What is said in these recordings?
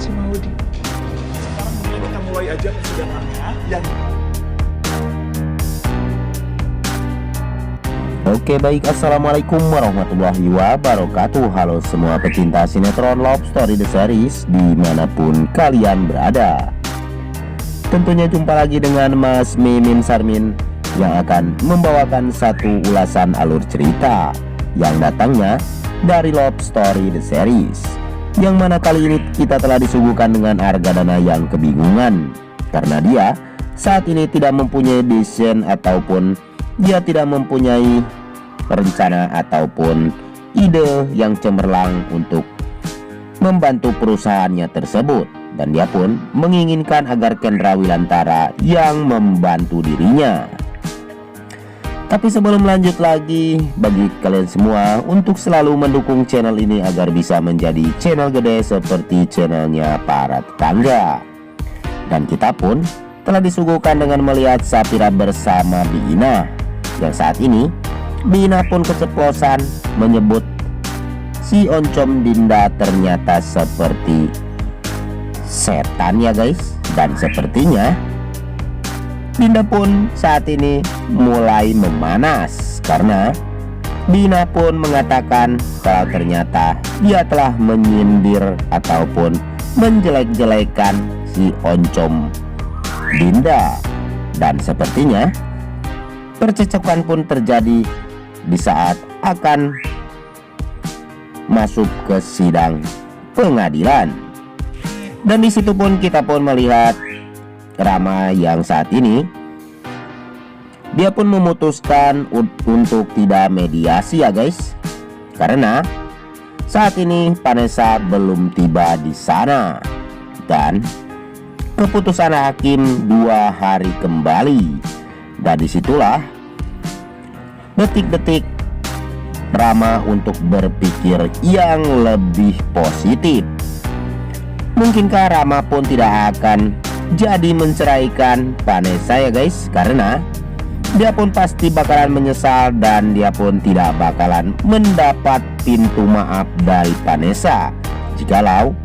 si Maudi. Sekarang mendingan kita mulai aja persidangannya. Yang Oke baik, assalamualaikum warahmatullahi wabarakatuh. Halo semua pecinta sinetron Love Story The Series dimanapun kalian berada. Tentunya jumpa lagi dengan Mas Mimin Sarmin yang akan membawakan satu ulasan alur cerita yang datangnya dari Love Story The Series, yang mana kali ini kita telah disuguhkan dengan Argadana yang kebingungan karena dia saat ini tidak mempunyai desain ataupun dia tidak mempunyai rencana ataupun ide yang cemerlang untuk membantu perusahaannya tersebut, dan dia pun menginginkan agar Kendra Wilantara yang membantu dirinya. Tapi sebelum lanjut lagi, bagi kalian semua untuk selalu mendukung channel ini agar bisa menjadi channel gede seperti channelnya para tetangga. Dan kita pun telah disuguhkan dengan melihat Safira bersama Biina, yang saat ini Biina pun keceplosan menyebut si Oncom Dinda ternyata seperti setan ya guys. Dan sepertinya Dinda pun saat ini mulai memanas karena Biina pun mengatakan kalau ternyata dia telah menyindir ataupun menjelek-jelekan si Oncom Dinda. Dan sepertinya percekcokan pun terjadi di saat akan masuk ke sidang pengadilan. Dan di situ pun kita pun melihat Rama yang saat ini dia pun memutuskan untuk tidak mediasi ya guys, karena saat ini Vanessa belum tiba di sana dan keputusan hakim 2 hari kembali. Dan disitulah detik-detik Rama untuk berpikir yang lebih positif. Mungkinkah Rama pun tidak akan jadi menceraikan Vanessa ya guys, karena dia pun pasti bakalan menyesal dan dia pun tidak bakalan mendapat pintu maaf dari Vanessa jikalau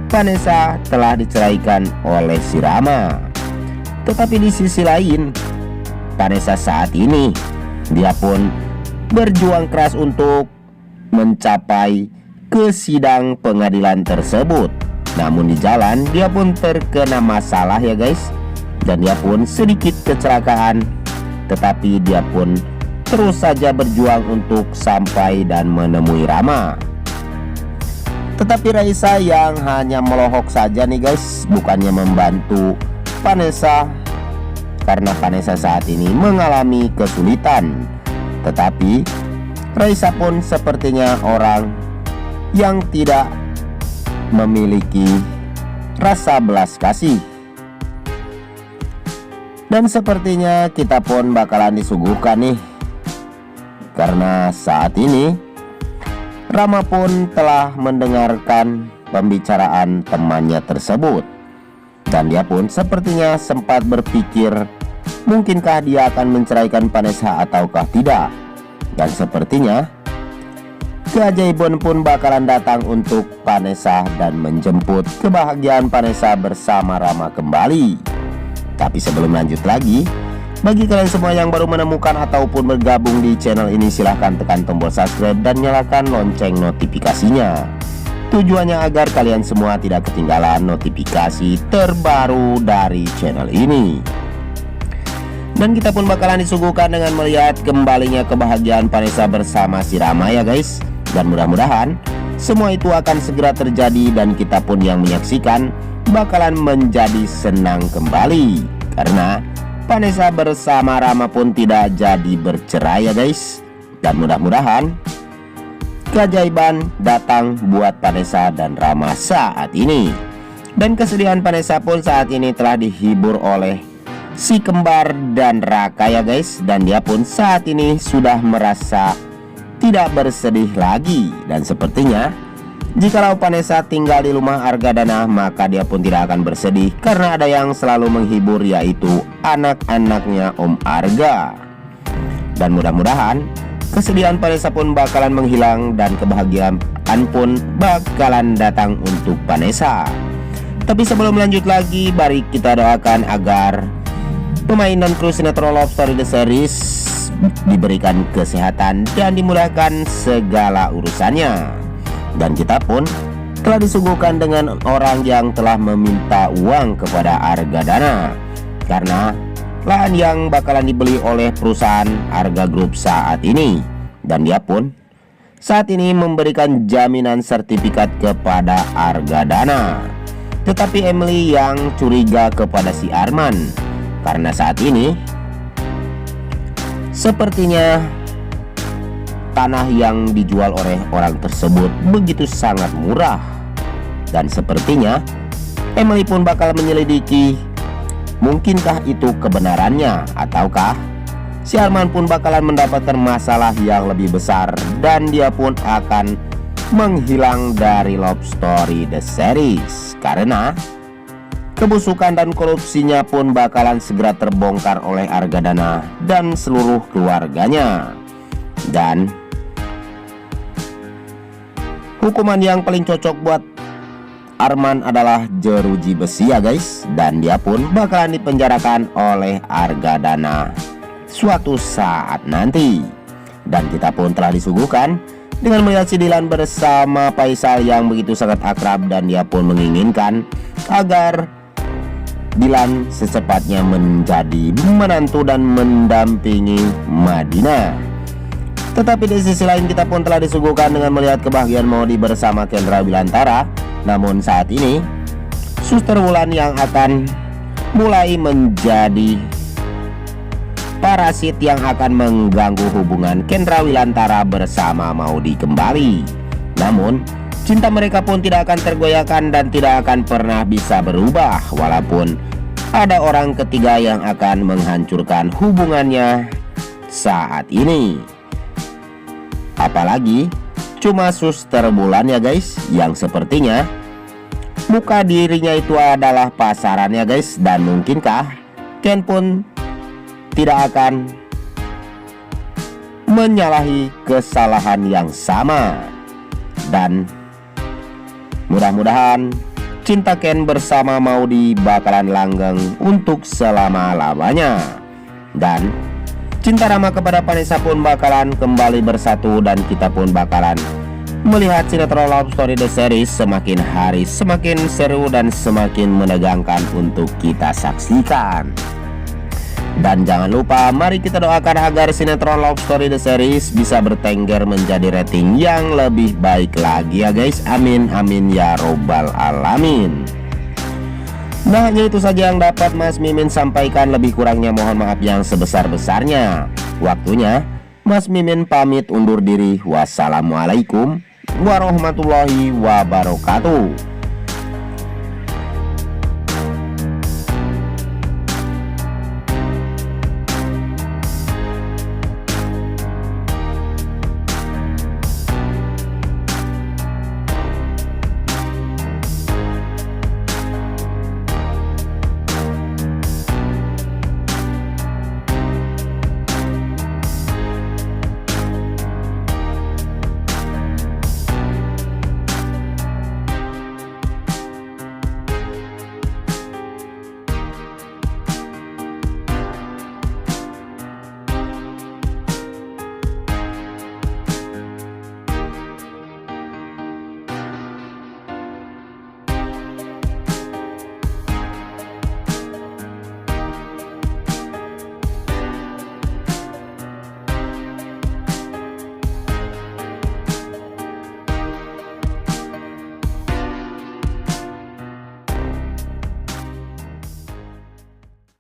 Vanessa telah diceraikan oleh si Rama. Tetapi di sisi lain, Vanessa saat ini dia pun berjuang keras untuk mencapai ke sidang pengadilan tersebut. Namun di jalan dia pun terkena masalah ya guys, dan dia pun sedikit kecelakaan. Tetapi dia pun terus saja berjuang untuk sampai dan menemui Rama. Tetapi Raisa yang hanya melohok saja nih guys, bukannya membantu Vanessa, karena Vanessa saat ini mengalami kesulitan. Tetapi Raisa pun sepertinya orang yang tidak memiliki rasa belas kasih. Dan sepertinya kita pun bakalan disuguhkan nih, karena saat ini Rama pun telah mendengarkan pembicaraan temannya tersebut. Dan dia pun sepertinya sempat berpikir mungkinkah dia akan menceraikan Vanessa ataukah tidak. Dan sepertinya keajaiban pun bakalan datang untuk Vanessa dan menjemput kebahagiaan Vanessa bersama Rama kembali. Tapi sebelum lanjut lagi, bagi kalian semua yang baru menemukan ataupun bergabung di channel ini, silahkan tekan tombol subscribe dan nyalakan lonceng notifikasinya. Tujuannya agar kalian semua tidak ketinggalan notifikasi terbaru dari channel ini. Dan kita pun bakalan disuguhkan dengan melihat kembalinya kebahagiaan Vanessa bersama si Rama ya guys. Dan mudah-mudahan semua itu akan segera terjadi dan kita pun yang menyaksikan bakalan menjadi senang kembali, karena Vanessa bersama Rama pun tidak jadi bercerai ya guys. Dan mudah-mudahan keajaiban datang buat Vanessa dan Rama saat ini. Dan kesedihan Vanessa pun saat ini telah dihibur oleh si kembar dan Raka ya guys. Dan dia pun saat ini sudah merasa tidak bersedih lagi. Dan sepertinya jikalau Vanessa tinggal di rumah Argadana, maka dia pun tidak akan bersedih karena ada yang selalu menghibur, yaitu anak-anaknya Om Arga. Dan mudah-mudahan kesedihan Vanessa pun bakalan menghilang dan kebahagiaan pun bakalan datang untuk Vanessa. Tapi sebelum lanjut lagi, mari kita doakan agar pemain dan kru sinetron Love Story The Series diberikan kesehatan dan dimudahkan segala urusannya. Dan kita pun telah disuguhkan dengan orang yang telah meminta uang kepada Argadana karena lahan yang bakalan dibeli oleh perusahaan Arga Group saat ini. Dan dia pun saat ini memberikan jaminan sertifikat kepada Argadana. Tetapi Emily yang curiga kepada si Arman karena saat ini sepertinya tanah yang dijual oleh orang tersebut begitu sangat murah. Dan sepertinya Emily pun bakal menyelidiki mungkinkah itu kebenarannya, ataukah si Arman pun bakalan mendapatkan masalah yang lebih besar dan dia pun akan menghilang dari Love Story The Series karena kebusukan dan korupsinya pun bakalan segera terbongkar oleh Argadana dan seluruh keluarganya. Dan hukuman yang paling cocok buat Arman adalah jeruji besi ya guys. Dan dia pun bakalan dipenjarakan oleh Argadana suatu saat nanti. Dan kita pun telah disuguhkan dengan melihat si Dilan bersama Faisal yang begitu sangat akrab. Dan dia pun menginginkan agar Dilan secepatnya menjadi menantu dan mendampingi Madinah. Tetapi di sisi lain kita pun telah disuguhkan dengan melihat kebahagiaan Maudy bersama Kendra Wilantara. Namun saat ini Suster Wulan yang akan mulai menjadi parasit yang akan mengganggu hubungan Kendra Wilantara bersama Maudy kembali. Namun cinta mereka pun tidak akan tergoyahkan dan tidak akan pernah bisa berubah walaupun ada orang ketiga yang akan menghancurkan hubungannya saat ini. Apalagi cuma Suster Wulan ya guys, yang sepertinya muka dirinya itu adalah pasarannya guys. Dan mungkinkah Ken pun tidak akan menyalahi kesalahan yang sama. Dan mudah-mudahan cinta Ken bersama Maudy bakalan langgeng untuk selama-lamanya. Dan cinta Rama kepada Vanessa pun bakalan kembali bersatu. Dan kita pun bakalan melihat sinetron Love Story The Series semakin hari semakin seru dan semakin menegangkan untuk kita saksikan. Dan jangan lupa mari kita doakan agar sinetron Love Story The Series bisa bertengger menjadi rating yang lebih baik lagi ya guys. Amin amin ya robbal alamin. Nah hanya itu saja yang dapat Mas Mimin sampaikan. Lebih kurangnya mohon maaf yang sebesar-besarnya. Waktunya Mas Mimin pamit undur diri. Wassalamualaikum warahmatullahi wabarakatuh.